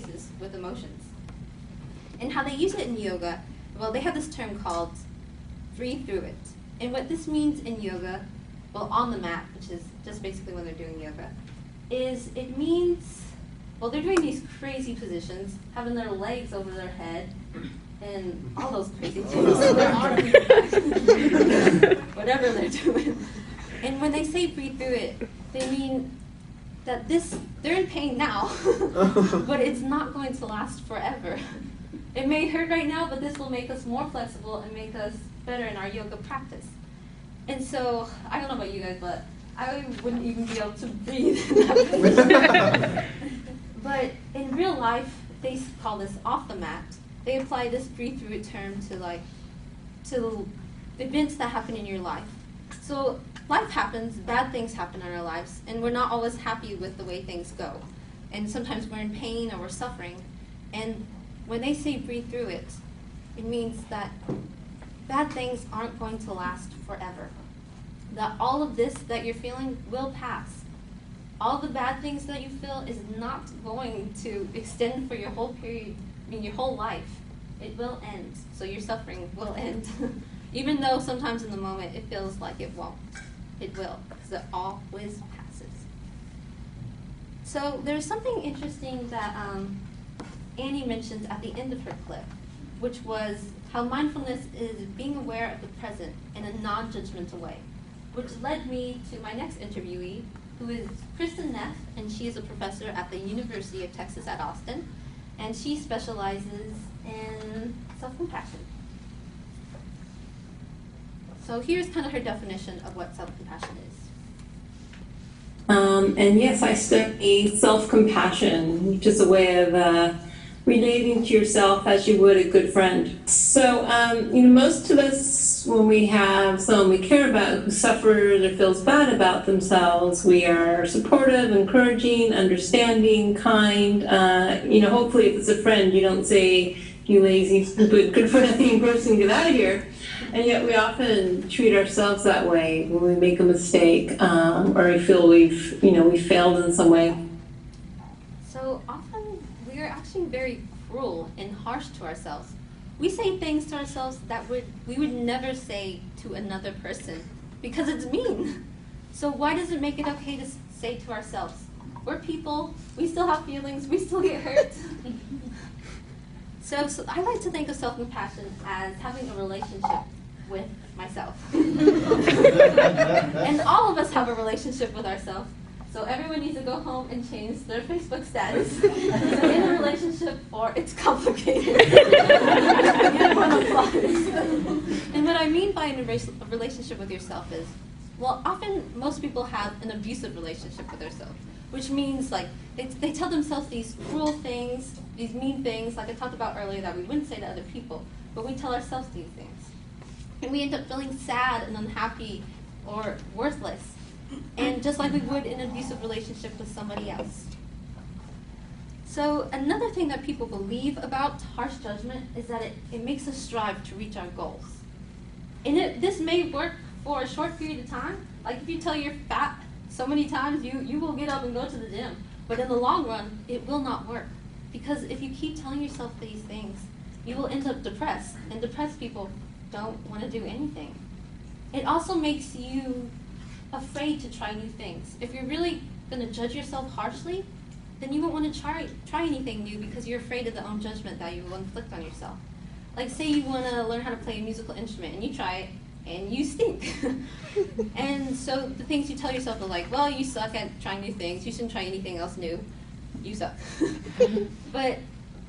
experiences with emotions. And how they use it in yoga, well, they have this term called breathe through it. And what this means in yoga, well, on the mat, which is just basically when they're doing yoga, is it means, well, they're doing these crazy positions, having their legs over their head, and all those crazy things, their arms back, whatever they're doing. And when they say breathe through it, they mean that they're in pain now, but it's not going to last forever. It may hurt right now, but this will make us more flexible and make us better in our yoga practice. And so, I don't know about you guys, but I wouldn't even be able to breathe in that position. But in real life, they call this off the mat. They apply this breathe through it term to events that happen in your life. So life happens, bad things happen in our lives, and we're not always happy with the way things go. And sometimes we're in pain or we're suffering. And when they say breathe through it, it means that bad things aren't going to last forever. That all of this that you're feeling will pass. All the bad things that you feel is not going to extend for your whole period, your whole life. It will end. So your suffering will end. Even though sometimes in the moment it feels like it won't. It will, because it always passes. So there's something interesting that Annie mentioned at the end of her clip, which was how mindfulness is being aware of the present in a non-judgmental way, which led me to my next interviewee, who is Kristen Neff, and she is a professor at the University of Texas at Austin, and she specializes in self-compassion. So here's kind of her definition of what self-compassion is. And yes, I study self-compassion, which is a way of relating to yourself as you would a good friend. So, most of us, when we have someone we care about who suffers or feels bad about themselves, we are supportive, encouraging, understanding, kind. Hopefully if it's a friend, you don't say, you lazy, stupid, good-for-nothing person, get out of here. And yet we often treat ourselves that way when we make a mistake or we feel we failed in some way. So often we are actually very cruel and harsh to ourselves. We say things to ourselves that we would never say to another person because it's mean. So why does it make it okay to say to ourselves, we're people, we still have feelings, we still get hurt? So I like to think of self-compassion as having a relationship with myself. And all of us have a relationship with ourselves. So everyone needs to go home and change their Facebook status in a relationship, or it's complicated. And what I mean by a relationship with yourself is, well, often most people have an abusive relationship with themselves, which means like they tell themselves these cruel things, these mean things, like I talked about earlier, that we wouldn't say to other people, but we tell ourselves these things. And we end up feeling sad and unhappy or worthless, and just like we would in an abusive relationship with somebody else. So another thing that people believe about harsh judgment is that it makes us strive to reach our goals. And this may work for a short period of time. Like if you tell you're fat so many times, you will get up and go to the gym. But in the long run, it will not work. Because if you keep telling yourself these things, you will end up depressed. And depressed people don't want to do anything. It also makes you afraid to try new things. If you're really going to judge yourself harshly, then you won't want to try anything new because you're afraid of the own judgment that you will inflict on yourself. Like say you want to learn how to play a musical instrument and you try it and you stink. And so the things you tell yourself are like, well, you suck at trying new things, you shouldn't try anything else new, you suck.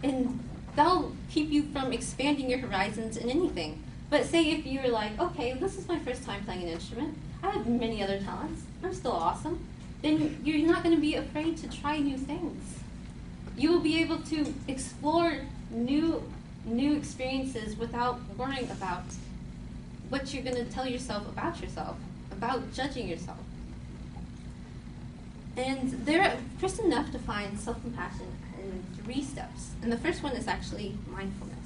And that'll keep you from expanding your horizons in anything. But say if you're like, okay, this is my first time playing an instrument, I have many other talents, I'm still awesome, then you're not going to be afraid to try new things. You will be able to explore new experiences without worrying about what you're going to tell yourself, about judging yourself. And Kristen Neff defines self-compassion in 3 steps. And the first one is actually mindfulness.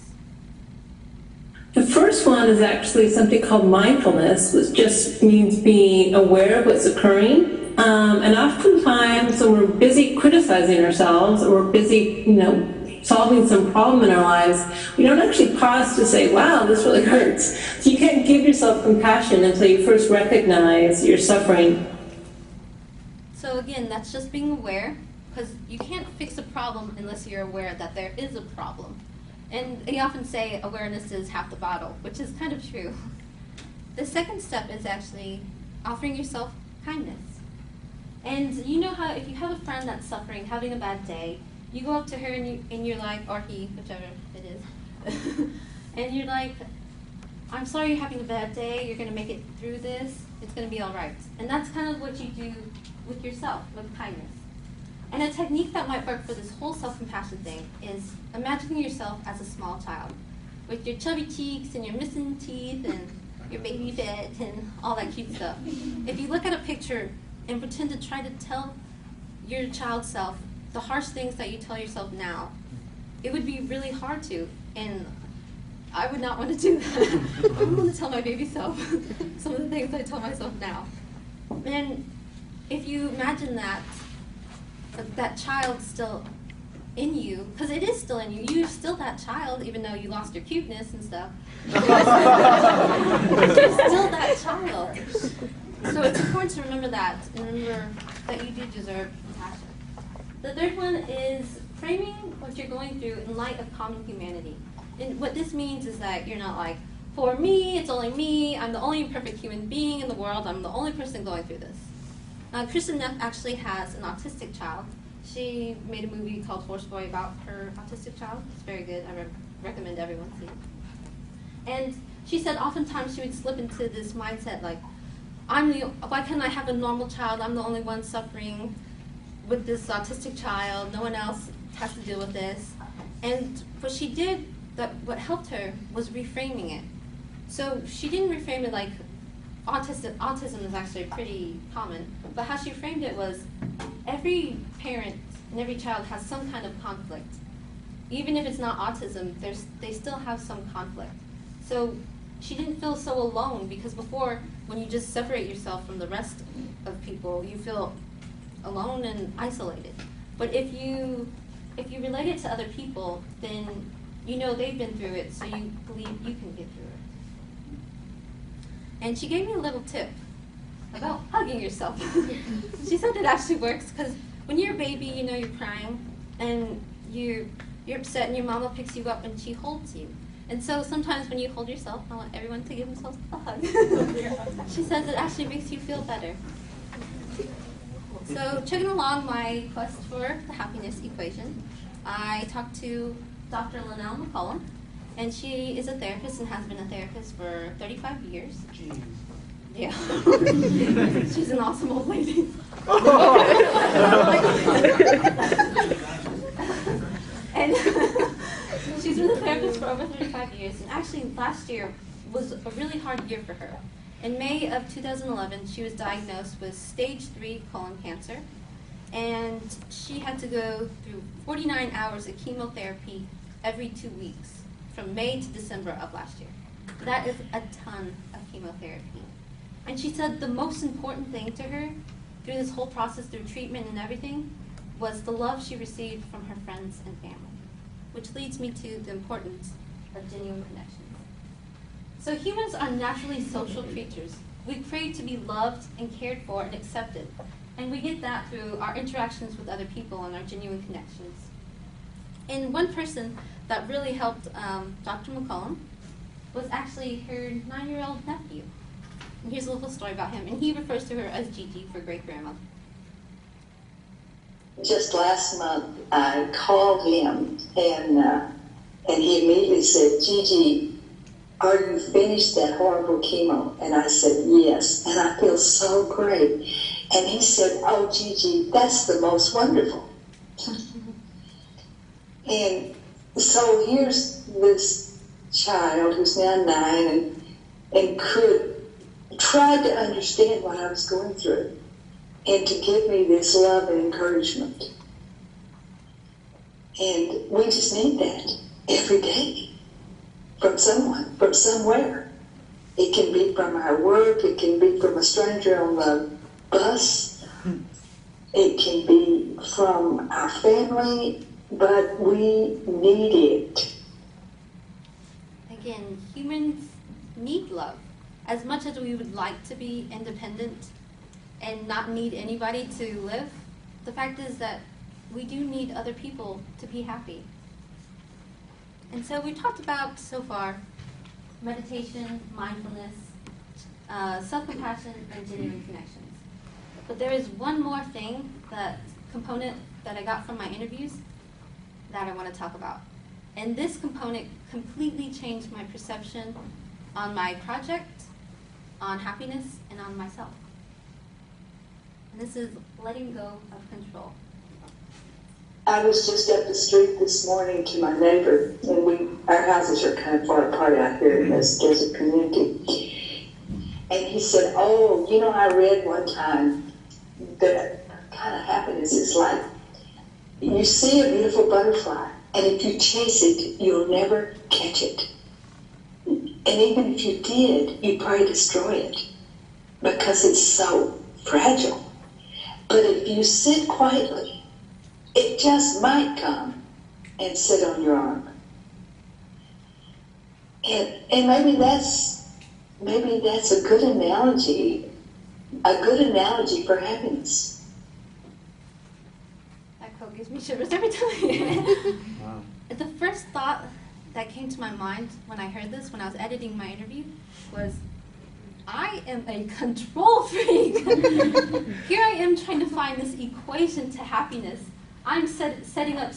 The first one is actually something called mindfulness, which just means being aware of what's occurring. And oftentimes when we're busy criticizing ourselves, or we're busy, solving some problem in our lives, we don't actually pause to say, wow, this really hurts. So you can't give yourself compassion until you first recognize your suffering. So again, that's just being aware, because you can't fix a problem unless you're aware that there is a problem. And they often say awareness is half the battle, which is kind of true. The second step is actually offering yourself kindness. And you know how if you have a friend that's suffering, having a bad day, you go up to her and you're like, or he, whichever it is, and you're like, I'm sorry you're having a bad day, you're going to make it through this, it's going to be all right. And that's kind of what you do with yourself, with kindness. And a technique that might work for this whole self-compassion thing is imagining yourself as a small child, with your chubby cheeks and your missing teeth and your baby fit and all that cute stuff. If you look at a picture and pretend to try to tell your child self the harsh things that you tell yourself now, it would be really hard to, and I would not want to do that. I would want to tell my baby self some of the things I tell myself now. And if you imagine that child still in you, because it is still in you, you're still that child, even though you lost your cuteness and stuff. You're still that child. So it's important to remember that, and remember that you do deserve compassion. The third one is framing what you're going through in light of common humanity. And what this means is that you're not like, for me, it's only me, I'm the only imperfect human being in the world, I'm the only person going through this. Kristen Neff actually has an autistic child. She made a movie called Horse Boy about her autistic child. It's very good. I recommend everyone see it. And she said oftentimes she would slip into this mindset like, why can't I have a normal child? I'm the only one suffering with this autistic child. No one else has to deal with this. And what she did, what helped her, was reframing it. So she didn't reframe it like, autism is actually pretty common, but how she framed it was every parent and every child has some kind of conflict. Even if it's not autism, they still have some conflict. So she didn't feel so alone, because before, when you just separate yourself from the rest of people, you feel alone and isolated. But if you relate it to other people, then you know they've been through it, so you believe you can get through it. And she gave me a little tip about hugging yourself. She said it actually works, because when you're a baby, you know you're crying, and you're upset, and your mama picks you up and she holds you. And so sometimes when you hold yourself, I want everyone to give themselves a hug. She says it actually makes you feel better. So chugging along my quest for the happiness equation, I talked to Dr. Linnell McCollum, and she is a therapist and has been a therapist for 35 years. Jeez. Yeah. She's an awesome old lady. And she's been a therapist for over 35 years, and actually last year was a really hard year for her. In May of 2011, she was diagnosed with stage 3 colon cancer, and she had to go through 49 hours of chemotherapy every 2 weeks, from May to December of last year. That is a ton of chemotherapy. And she said the most important thing to her through this whole process, through treatment and everything, was the love she received from her friends and family, which leads me to the importance of genuine connections. So humans are naturally social creatures. We crave to be loved and cared for and accepted, and we get that through our interactions with other people and our genuine connections. And one person that really helped Dr. McCollum was actually her 9-year-old nephew. And here's a little story about him, and he refers to her as Gigi for great-grandma. Just last month, I called him, and he immediately said, Gigi, are you finished that horrible chemo? And I said, yes, and I feel so great. And he said, oh, Gigi, that's the most wonderful. And so here's this child who's now 9 and could try to understand what I was going through and to give me this love and encouragement. And we just need that every day from someone, from somewhere. It can be from our work, it can be from a stranger on the bus, it can be from our family, but we need it. Again, humans need love. As much as we would like to be independent and not need anybody to live, the fact is that we do need other people to be happy. And so we talked about so far meditation, mindfulness, self-compassion, and genuine connections. But there is one more thing, that component that I got from my interviews that I want to talk about. And this component completely changed my perception on my project, on happiness, and on myself. And this is letting go of control. I was just up the street this morning to my neighbor, and our houses are kind of far apart out here in this desert community. And he said, oh, you know, I read one time that kind of happiness is like, you see a beautiful butterfly, and if you chase it, you'll never catch it. And even if you did, you'd probably destroy it because it's so fragile. But if you sit quietly, it just might come and sit on your arm. And maybe that's a good analogy for happiness. That quote gives me shivers every time I hear it. Wow. The first thought that came to my mind when I heard this, when I was editing my interview, was, I am a control freak. Here I am trying to find this equation to happiness. I'm setting up